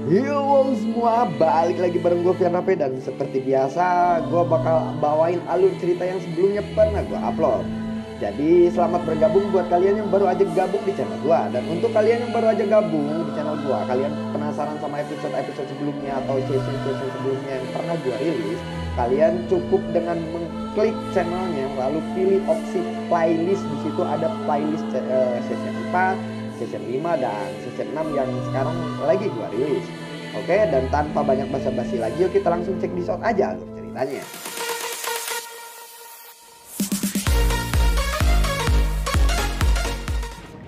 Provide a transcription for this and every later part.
Yo semua, balik lagi bareng gue Fian dan seperti biasa gue bakal bawain alur cerita yang sebelumnya pernah gue upload. Jadi selamat bergabung buat kalian yang baru aja gabung di channel gue. Dan untuk kalian yang baru aja gabung di channel gue, kalian penasaran sama episode-episode sebelumnya atau session-session sebelumnya yang pernah gue rilis, kalian cukup dengan mengklik channelnya lalu pilih opsi playlist. Di situ ada playlist session 4, season 5 dan season 6 yang sekarang lagi gua rilis. Oke, dan tanpa banyak basa-basi lagi, yuk kita langsung cek di shot aja alur ceritanya.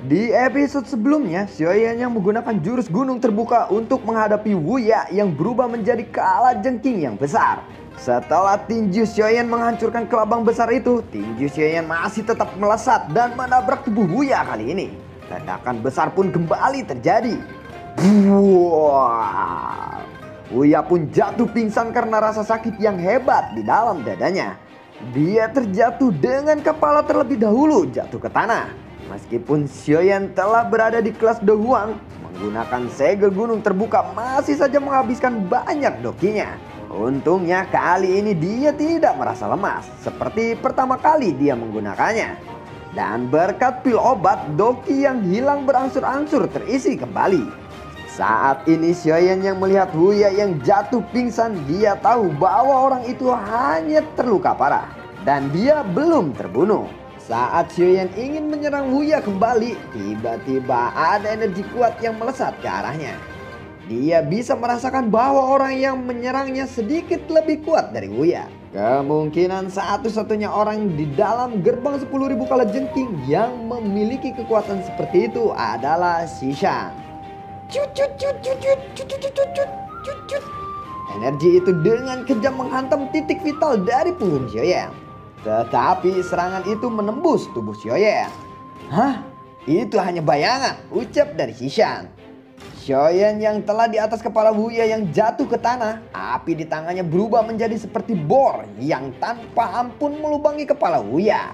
Di episode sebelumnya, Xiaoyan yang menggunakan jurus gunung terbuka untuk menghadapi Wuya yang berubah menjadi kalajengking yang besar. Setelah tinju Xiaoyan menghancurkan kelabang besar itu, tinju Xiaoyan masih tetap melesat dan menabrak tubuh Wuya kali ini. Ledakan besar pun kembali terjadi. Buah. Wuya pun jatuh pingsan karena rasa sakit yang hebat di dalam dadanya. Dia terjatuh dengan kepala terlebih dahulu jatuh ke tanah. Meskipun Xiaoyan telah berada di kelas Do Huang, menggunakan segel gunung terbuka masih saja menghabiskan banyak dokinya. Untungnya kali ini dia tidak merasa lemas seperti pertama kali dia menggunakannya. Dan berkat pil obat, doki yang hilang berangsur-angsur terisi kembali. Saat ini Xiaoyan yang melihat Wuya yang jatuh pingsan, dia tahu bahwa orang itu hanya terluka parah dan dia belum terbunuh. Saat Xiaoyan ingin menyerang Wuya kembali, tiba-tiba ada energi kuat yang melesat ke arahnya. Dia bisa merasakan bahwa orang yang menyerangnya sedikit lebih kuat dari Wuya. Kemungkinan satu-satunya orang di dalam gerbang 10.000 kalajengking yang memiliki kekuatan seperti itu adalah Xishan. Energi itu dengan kejam menghantam titik vital dari punggung Xiaoyan. Tetapi serangan itu menembus tubuh Xiaoyan. Hah? Itu hanya bayangan, ucap dari Xishan. Xiaoyan yang telah di atas kepala Wuya yang jatuh ke tanah, api di tangannya berubah menjadi seperti bor yang tanpa ampun melubangi kepala Wuya.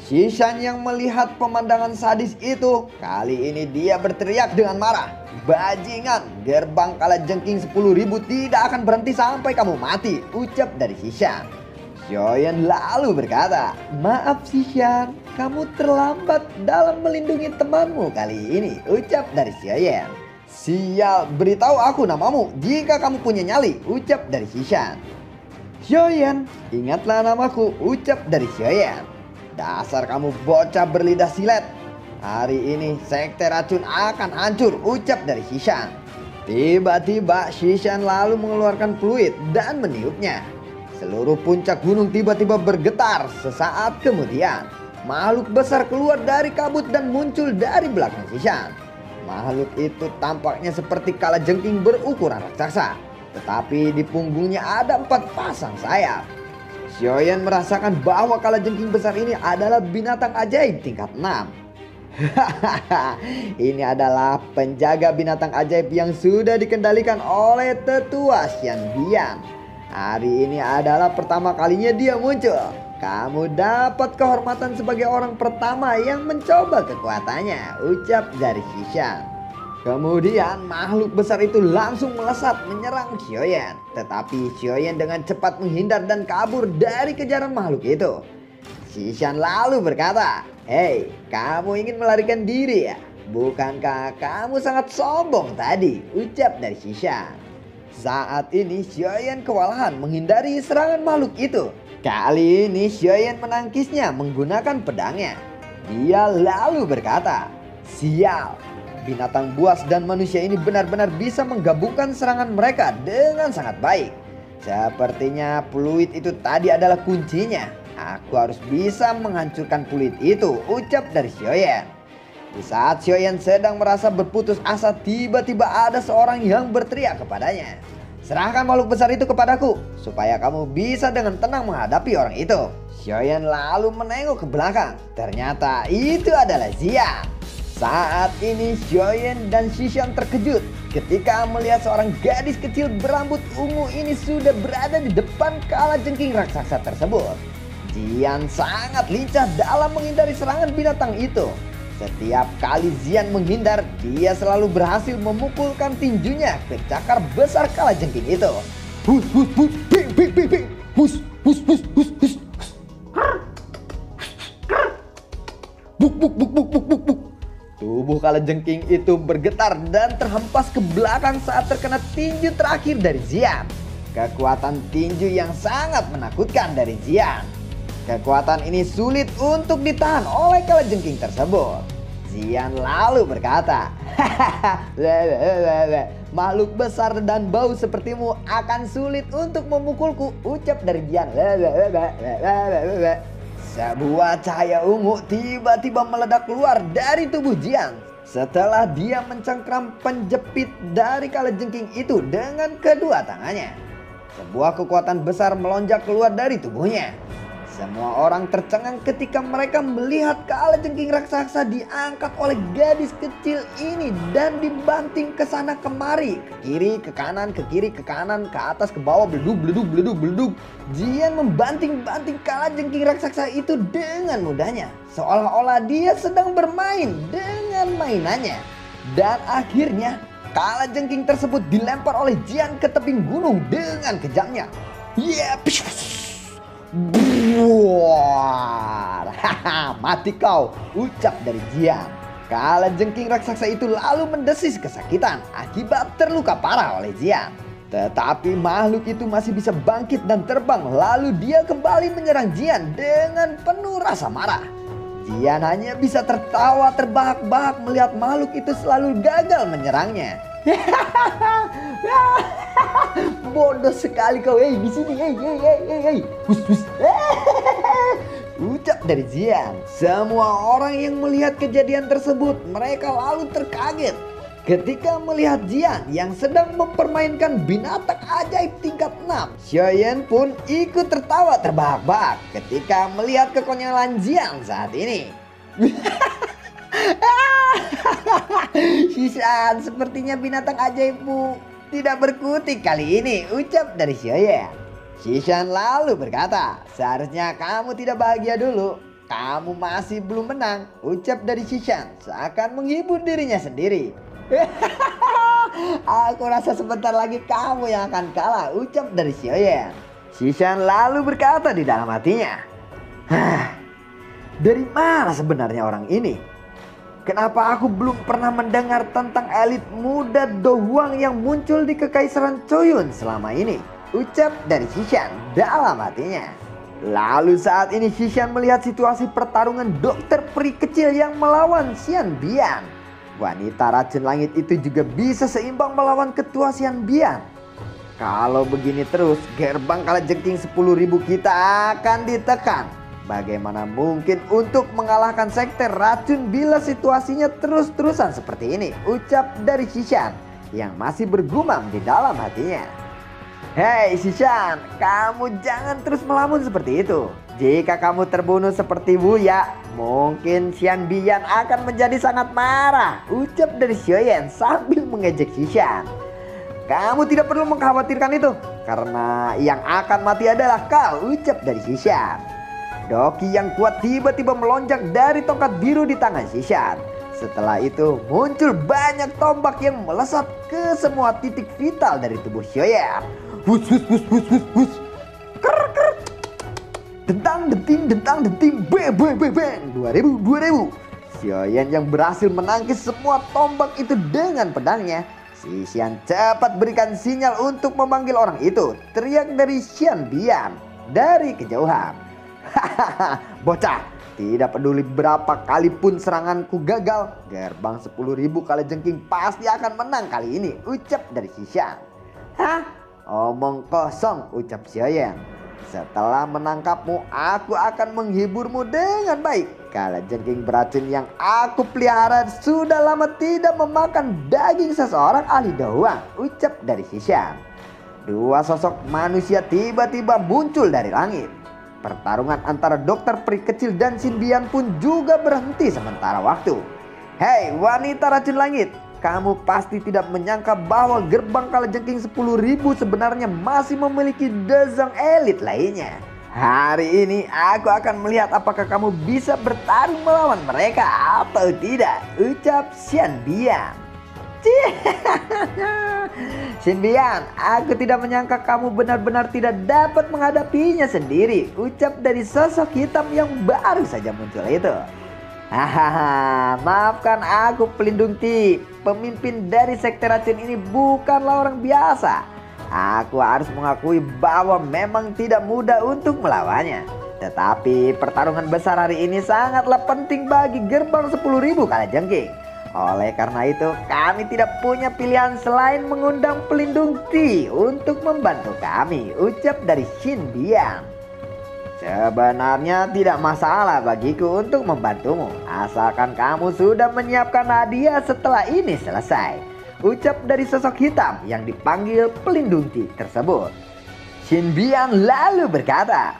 Xishan yang melihat pemandangan sadis itu, kali ini dia berteriak dengan marah. Bajingan, gerbang kalajengking 10.000 tidak akan berhenti sampai kamu mati, ucap dari Xishan. Xiaoyan lalu berkata, maaf Xishan, kamu terlambat dalam melindungi temanmu kali ini, ucap dari Xiaoyan. Sial, beritahu aku namamu jika kamu punya nyali, ucap dari Xishan. Xiaoyan, ingatlah namaku, ucap dari Xiaoyan. Dasar kamu bocah berlidah silet. Hari ini sekte racun akan hancur, ucap dari Xishan. Tiba-tiba Xishan lalu mengeluarkan fluid dan meniupnya. Seluruh puncak gunung tiba-tiba bergetar. Sesaat kemudian, makhluk besar keluar dari kabut dan muncul dari belakang Xishan. Makhluk itu tampaknya seperti kalajengking berukuran raksasa, tetapi di punggungnya ada 4 pasang sayap. Xiaoyan merasakan bahwa kalajengking besar ini adalah binatang ajaib tingkat 6. Ini adalah penjaga binatang ajaib yang sudah dikendalikan oleh tetua Xianbian. Hari ini adalah pertama kalinya dia muncul. Kamu dapat kehormatan sebagai orang pertama yang mencoba kekuatannya, ucap dari Xishan. Kemudian makhluk besar itu langsung melesat menyerang Xiaoyan. Tetapi Xiaoyan dengan cepat menghindar dan kabur dari kejaran makhluk itu. Xishan lalu berkata, hei, kamu ingin melarikan diri ya? Bukankah kamu sangat sombong tadi, ucap dari Xishan. Saat ini Xiaoyan kewalahan menghindari serangan makhluk itu. Kali ini Xiaoyan menangkisnya menggunakan pedangnya. Dia lalu berkata, sial, binatang buas dan manusia ini benar-benar bisa menggabungkan serangan mereka dengan sangat baik. Sepertinya fluid itu tadi adalah kuncinya. Aku harus bisa menghancurkan fluid itu, ucap dari Xiaoyan. Di saat Xiaoyan sedang merasa berputus asa, tiba-tiba ada seorang yang berteriak kepadanya. Serahkan makhluk besar itu kepadaku, supaya kamu bisa dengan tenang menghadapi orang itu. Xiaoyan lalu menengok ke belakang. Ternyata itu adalah Xian. Saat ini Xiaoyan dan Xishan terkejut ketika melihat seorang gadis kecil berambut ungu ini sudah berada di depan kalajengking raksasa tersebut. Xian sangat lincah dalam menghindari serangan binatang itu. Setiap kali Xian menghindar, dia selalu berhasil memukulkan tinjunya ke cakar besar kalajengking itu. Hus hus hus, bing bing bing bing, hus hus hus hus hus. Buk buk buk buk buk buk buk. Tubuh kalajengking itu bergetar dan terhempas ke belakang saat terkena tinju terakhir dari Xian. Kekuatan tinju yang sangat menakutkan dari Xian. Kekuatan ini sulit untuk ditahan oleh kalajengking tersebut. Xian lalu berkata, makhluk besar dan bau sepertimu akan sulit untuk memukulku, ucap dari Xian. Sebuah cahaya ungu tiba-tiba meledak keluar dari tubuh Xian setelah dia mencengkram penjepit dari kalajengking itu dengan kedua tangannya. Sebuah kekuatan besar melonjak keluar dari tubuhnya. Semua orang tercengang ketika mereka melihat kalajengking raksasa diangkat oleh gadis kecil ini dan dibanting ke sana kemari, ke kiri, ke kanan, ke kiri, ke kanan, ke atas, ke bawah, beledug, beledug, beledug, beledug. Xian membanting-banting kalajengking raksasa itu dengan mudahnya, seolah-olah dia sedang bermain dengan mainannya. Dan akhirnya kalajengking tersebut dilempar oleh Xian ke tebing gunung dengan kejamnya. Buar, mati kau, ucap dari Xian. Kalajengking raksasa itu lalu mendesis kesakitan akibat terluka parah oleh Xian. Tetapi makhluk itu masih bisa bangkit dan terbang, lalu dia kembali menyerang Xian dengan penuh rasa marah. Xian hanya bisa tertawa terbahak-bahak melihat makhluk itu selalu gagal menyerangnya. Bodoh sekali kau, di sini, hus hus. Ucap dari Xian. Semua orang yang melihat kejadian tersebut, mereka lalu terkaget ketika melihat Xian yang sedang mempermainkan binatang ajaib tingkat 6. Xiaoyan pun ikut tertawa terbahak-bahak ketika melihat kekonyolan Xian saat ini. Xian, sepertinya binatang ajaibmu tidak berkutik kali ini, ucap dari Xiaoyan. Xian lalu berkata, seharusnya kamu tidak bahagia dulu. Kamu masih belum menang, ucap dari Xian seakan menghibur dirinya sendiri. Aku rasa sebentar lagi kamu yang akan kalah, ucap dari Xiaoyan. Xian lalu berkata di dalam hatinya, dari mana sebenarnya orang ini? Kenapa aku belum pernah mendengar tentang elit muda Do Huang yang muncul di Kekaisaran Choyun selama ini? Ucap dari Xian dalam hatinya. Lalu saat ini Xian melihat situasi pertarungan dokter peri kecil yang melawan Xian Bian. Wanita racun langit itu juga bisa seimbang melawan ketua Xian Bian. Kalau begini terus, gerbang kalajengking 10.000 kita akan ditekan. Bagaimana mungkin untuk mengalahkan sekte racun bila situasinya terus-terusan seperti ini? Ucap dari Xian yang masih bergumam di dalam hatinya. Hei Xian, kamu jangan terus melamun seperti itu. Jika kamu terbunuh seperti Buya, mungkin Xian Bian akan menjadi sangat marah. Ucap dari Xiaoyan sambil mengejek Xian. Kamu tidak perlu mengkhawatirkan itu, karena yang akan mati adalah kau, ucap dari Xian. Doki yang kuat tiba-tiba melonjak dari tongkat biru di tangan Xian. Setelah itu muncul banyak tombak yang melesat ke semua titik vital dari tubuh Xiaoyan. Hus hus hus hus hus hus. Dentang denting beng 2000. Xiaoyan yang berhasil menangkis semua tombak itu dengan pedangnya. Xian cepat berikan sinyal untuk memanggil orang itu. Teriak dari Xian Bian dari kejauhan. Hahaha, bocah, tidak peduli berapa kali pun seranganku gagal, gerbang 10.000 kalajengking pasti akan menang kali ini, ucap dari Xian. Hah? Omong kosong, ucap Xiaoyan. Setelah menangkapmu, aku akan menghiburmu dengan baik. Kalajengking beracun yang aku pelihara sudah lama tidak memakan daging seseorang ahli Do Huang, ucap dari Xian. Dua sosok manusia tiba-tiba muncul dari langit. Pertarungan antara dokter peri kecil dan Xin Bian pun juga berhenti sementara waktu. Hei wanita racun langit, kamu pasti tidak menyangka bahwa gerbang kalajengking 10.000 sebenarnya masih memiliki dezong elit lainnya. Hari ini aku akan melihat apakah kamu bisa bertarung melawan mereka atau tidak, ucap Xian Bian. Xin Bian, aku tidak menyangka kamu benar-benar tidak dapat menghadapinya sendiri, ucap dari sosok hitam yang baru saja muncul itu. Hahaha, maafkan aku Pelindung Ti, pemimpin dari sekte racun ini bukanlah orang biasa. Aku harus mengakui bahwa memang tidak mudah untuk melawannya. Tetapi pertarungan besar hari ini sangatlah penting bagi gerbang 10.000 Kalajengking. Oleh karena itu kami tidak punya pilihan selain mengundang Pelindung Ti untuk membantu kami, ucap dari Xin Bian. Sebenarnya tidak masalah bagiku untuk membantumu, asalkan kamu sudah menyiapkan hadiah setelah ini selesai, ucap dari sosok hitam yang dipanggil Pelindung Ti tersebut. Xin Bian lalu berkata,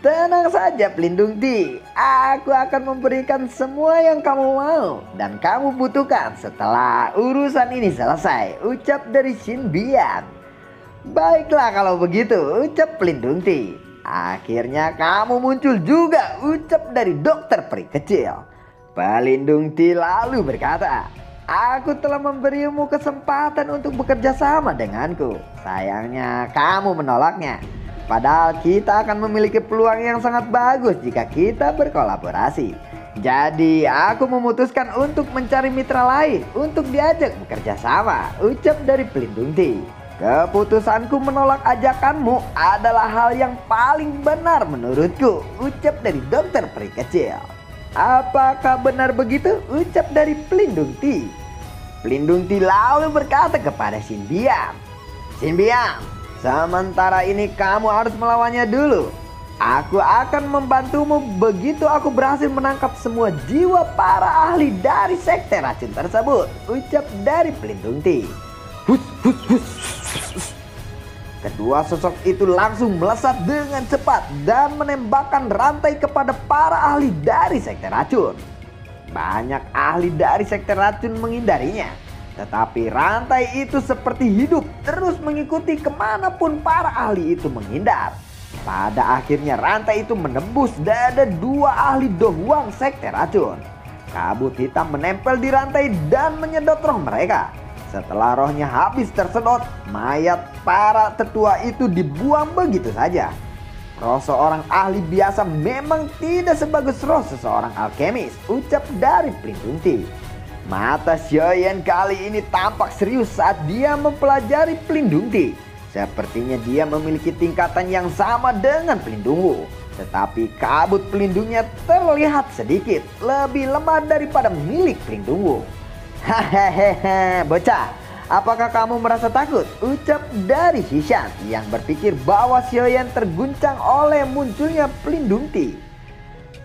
tenang saja Pelindung Ti, aku akan memberikan semua yang kamu mau dan kamu butuhkan setelah urusan ini selesai, ucap dari Xin Bian. Baiklah kalau begitu, ucap Pelindung Ti. Akhirnya kamu muncul juga, ucap dari dokter peri kecil. Pelindung Ti lalu berkata, aku telah memberimu kesempatan untuk bekerja sama denganku. Sayangnya kamu menolaknya. Padahal kita akan memiliki peluang yang sangat bagus jika kita berkolaborasi. Jadi aku memutuskan untuk mencari mitra lain untuk diajak bekerja sama, ucap dari Pelindung Ti. Keputusanku menolak ajakanmu adalah hal yang paling benar menurutku, ucap dari dokter peri kecil. Apakah benar begitu, ucap dari Pelindung Ti. Pelindung Ti lalu berkata kepada Xin Bian, Xin Bian, sementara ini kamu harus melawannya dulu. Aku akan membantumu begitu aku berhasil menangkap semua jiwa para ahli dari sekte racun tersebut, ucap dari Pelindung Ti. Hus, hus, hus. Kedua sosok itu langsung melesat dengan cepat dan menembakkan rantai kepada para ahli dari sekte racun. Banyak ahli dari sekte racun menghindarinya, tetapi rantai itu seperti hidup terus mengikuti kemanapun para ahli itu menghindar. Pada akhirnya rantai itu menembus dada dua ahli dohuang sekte racun. Kabut hitam menempel di rantai dan menyedot roh mereka. Setelah rohnya habis tersedot, mayat para tetua itu dibuang begitu saja. Roh seorang ahli biasa memang tidak sebagus roh seseorang alkemis, ucap dari Pelindung Ti. Mata Xiaoyan kali ini tampak serius saat dia mempelajari Pelindung Ti. Sepertinya dia memiliki tingkatan yang sama dengan Pelindung Wu. Tetapi kabut pelindungnya terlihat sedikit lebih lemah daripada milik Pelindung Wu. Hahaha, bocah, apakah kamu merasa takut? Ucap dari Xishan yang berpikir bahwa Xiaoyan terguncang oleh munculnya Pelindung Ti.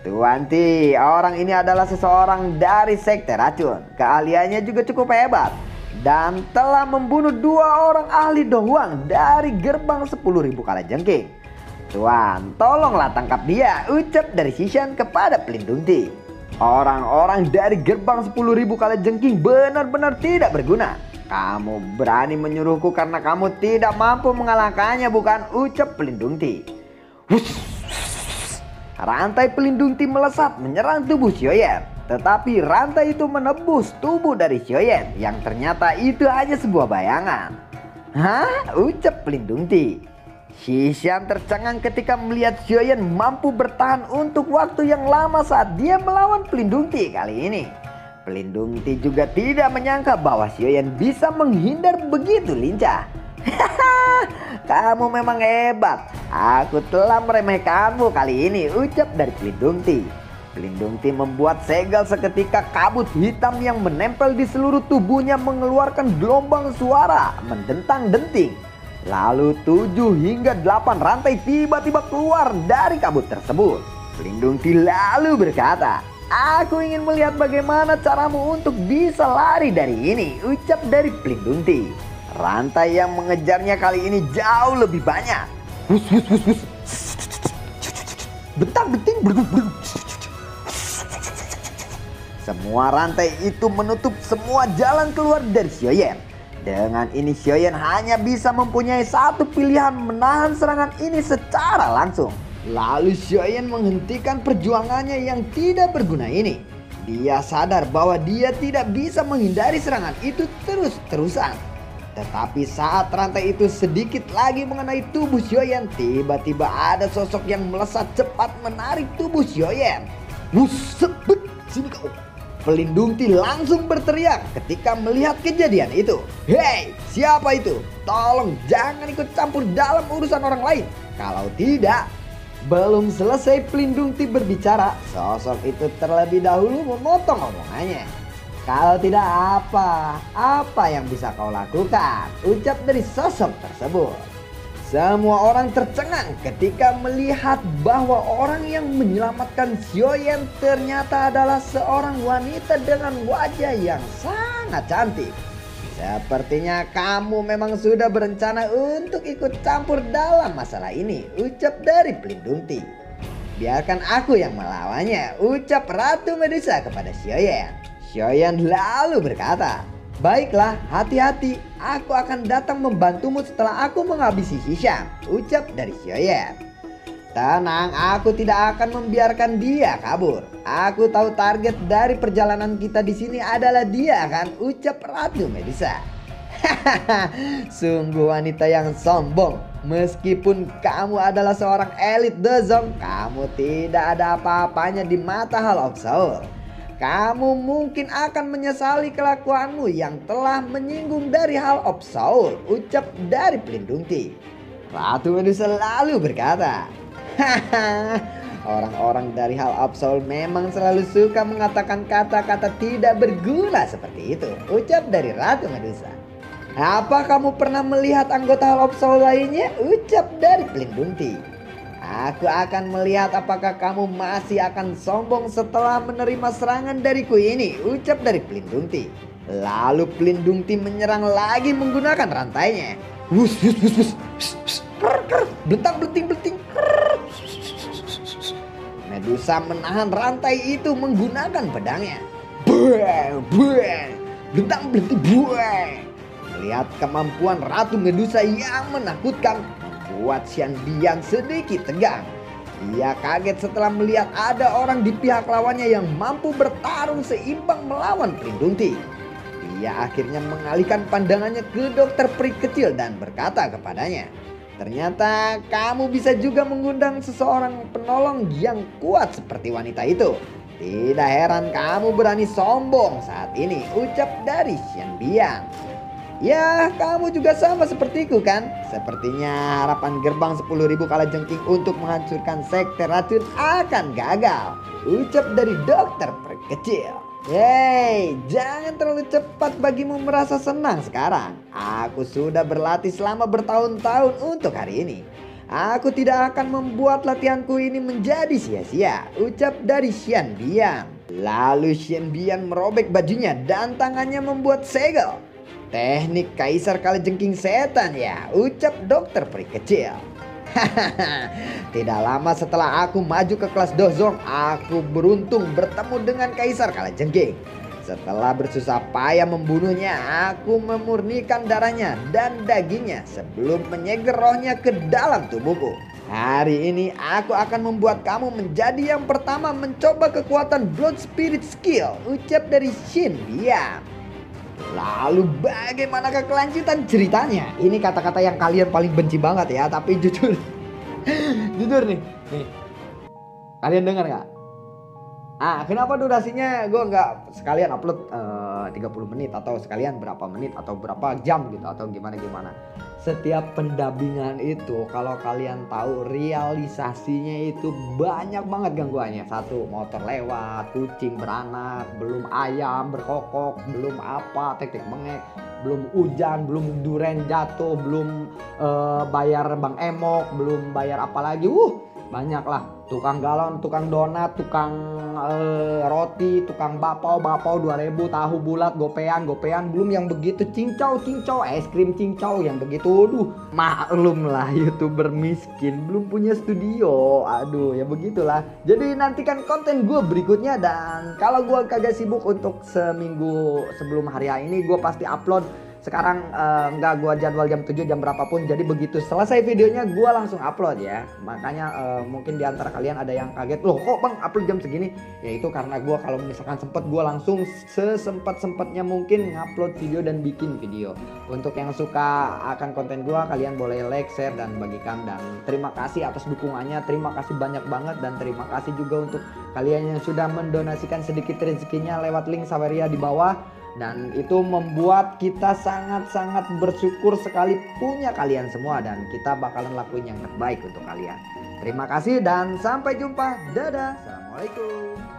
Tuan Ti, orang ini adalah seseorang dari sekte racun. Keahliannya juga cukup hebat dan telah membunuh dua orang ahli dohuang dari gerbang 10.000 Kalajengking. Tuan, tolonglah tangkap dia, ucap dari Xishan kepada Pelindung Ti. Orang-orang dari gerbang 10.000 Kalajengking benar-benar tidak berguna. Kamu berani menyuruhku karena kamu tidak mampu mengalahkannya, bukan? Ucap Pelindung Ti. Rantai Pelindung Ti melesat menyerang tubuh Xiaoyan. Tetapi rantai itu menembus tubuh dari Xiaoyan yang ternyata itu hanya sebuah bayangan. Hah? Ucap Pelindung Ti. Xishan tercengang ketika melihat Xiaoyan mampu bertahan untuk waktu yang lama saat dia melawan Pelindung Ti kali ini. Pelindung Ti juga tidak menyangka bahwa Xiaoyan bisa menghindar begitu lincah. Hahaha, kamu memang hebat. Aku telah meremehkanmu kali ini, ucap dari Pelindung Ti. Pelindung Ti membuat segel seketika kabut hitam yang menempel di seluruh tubuhnya mengeluarkan gelombang suara mendentang-denting. Lalu 7 hingga 8 rantai tiba-tiba keluar dari kabut tersebut. Pelindung Ti lalu berkata, aku ingin melihat bagaimana caramu untuk bisa lari dari ini, ucap dari Pelindung Ti. Rantai yang mengejarnya kali ini jauh lebih banyak. Hus, hus, hus, hus. Bentang-benting, berguk-berguk. Semua rantai itu menutup semua jalan keluar dari Xiaoyan. Dengan ini Xiaoyan hanya bisa mempunyai satu pilihan, menahan serangan ini secara langsung. Lalu Xiaoyan menghentikan perjuangannya yang tidak berguna ini. Dia sadar bahwa dia tidak bisa menghindari serangan itu terus-terusan. Tetapi saat rantai itu sedikit lagi mengenai tubuh Xiaoyan, tiba-tiba ada sosok yang melesat cepat menarik tubuh Xiaoyan. Wusebet, sini kau. Pelindung Ti langsung berteriak ketika melihat kejadian itu. Hei, siapa itu? Tolong jangan ikut campur dalam urusan orang lain. Kalau tidak. Belum selesai Pelindung Ti berbicara, sosok itu terlebih dahulu memotong omongannya. Kalau tidak apa yang bisa kau lakukan? Ucap dari sosok tersebut. Semua orang tercengang ketika melihat bahwa orang yang menyelamatkan Xiaoyan ternyata adalah seorang wanita dengan wajah yang sangat cantik. Sepertinya kamu memang sudah berencana untuk ikut campur dalam masalah ini, ucap dari Pelindung Ti. Biarkan aku yang melawannya, ucap Ratu Medusa kepada Xiaoyan. Xiaoyan lalu berkata, baiklah, hati-hati, aku akan datang membantumu setelah aku menghabisi Xishang, ucap dari Xiaoyan. Tenang, aku tidak akan membiarkan dia kabur. Aku tahu target dari perjalanan kita di sini adalah dia, kan? Ucap Ratu Medusa. Hahaha, sungguh wanita yang sombong. Meskipun kamu adalah seorang elit Dezong, kamu tidak ada apa-apanya di mata Hall of Soul. Kamu mungkin akan menyesali kelakuanmu yang telah menyinggung dari Hall of Soul, ucap dari Pelindung Ti. Ratu Medusa lalu berkata, hahaha, orang-orang dari Hall of Soul memang selalu suka mengatakan kata-kata tidak berguna seperti itu, ucap dari Ratu Medusa. Apa kamu pernah melihat anggota Hall of Soul lainnya? Ucap dari Pelindung Ti. Aku akan melihat apakah kamu masih akan sombong setelah menerima serangan dariku ini, ucap dari Pelindung Ti. Lalu Pelindung Ti menyerang lagi menggunakan rantainya. Wus wus wus wus. Belentang belenting belenting. Medusa menahan rantai itu menggunakan pedangnya. Belentang belenting. Melihat kemampuan Ratu Medusa yang menakutkan, membuat Xian Bian sedikit tegang. Dia kaget setelah melihat ada orang di pihak lawannya yang mampu bertarung seimbang melawan Pelindung Ti. Dia akhirnya mengalihkan pandangannya ke dokter peri kecil dan berkata kepadanya, ternyata kamu bisa juga mengundang seseorang penolong yang kuat seperti wanita itu. Tidak heran kamu berani sombong saat ini, ucap dari Xian Bian. Ya, kamu juga sama sepertiku kan? Sepertinya harapan gerbang 10.000 kalajengking untuk menghancurkan sekte racun akan gagal, ucap dari dokter peri kecil. Hei, jangan terlalu cepat bagimu merasa senang sekarang. Aku sudah berlatih selama bertahun-tahun untuk hari ini. Aku tidak akan membuat latihanku ini menjadi sia-sia, ucap dari Xian Bian. Lalu Xian Bian merobek bajunya dan tangannya membuat segel. Teknik Kaisar Kalajengking Setan ya, ucap dokter peri kecil. Tidak lama setelah aku maju ke kelas Dozong, aku beruntung bertemu dengan Kaisar Kalajengking. Setelah bersusah payah membunuhnya, aku memurnikan darahnya dan dagingnya sebelum menyegel rohnya ke dalam tubuhku. Hari ini aku akan membuat kamu menjadi yang pertama mencoba kekuatan Blood Spirit Skill, ucap dari Xian Bian. Lalu bagaimanakah kelanjutan ceritanya? Ini kata-kata yang kalian paling benci banget ya, tapi jujur jujur nih. Kalian dengar gak? Kenapa durasinya gue nggak sekalian upload 30 menit atau sekalian berapa menit atau berapa jam gitu atau gimana. Setiap pendampingan itu kalau kalian tahu realisasinya itu banyak banget gangguannya. Satu, motor lewat, kucing beranak, belum ayam berkokok, belum apa tek mengek, belum hujan, belum duren jatuh, belum bayar Bang Emok, belum bayar apa lagi. Banyak lah, tukang galon, tukang donat, tukang roti, tukang bakpao 2000, tahu bulat, gopean, belum yang begitu cincau, es krim cincau yang begitu. Maklum lah YouTuber miskin, belum punya studio, ya begitulah. Jadi nantikan konten gue berikutnya, dan kalau gue kagak sibuk untuk seminggu sebelum hari ini, gue pasti upload sekarang nggak gua jadwal jam 7 jam berapapun, jadi begitu selesai videonya gua langsung upload ya. Makanya mungkin di antara kalian ada yang kaget, loh kok bang upload jam segini? Ya itu karena gua kalau misalkan sempet gua langsung sesempet-sempetnya mungkin ngupload video dan bikin video. Untuk yang suka akan konten gua, kalian boleh like, share, dan bagikan. Dan terima kasih atas dukungannya, terima kasih banyak banget, dan terima kasih juga untuk kalian yang sudah mendonasikan sedikit rezekinya lewat link Saweria di bawah. Dan itu membuat kita sangat-sangat bersyukur sekali punya kalian semua, dan kita bakalan lakuin yang terbaik untuk kalian. Terima kasih dan sampai jumpa. Dadah. Assalamualaikum.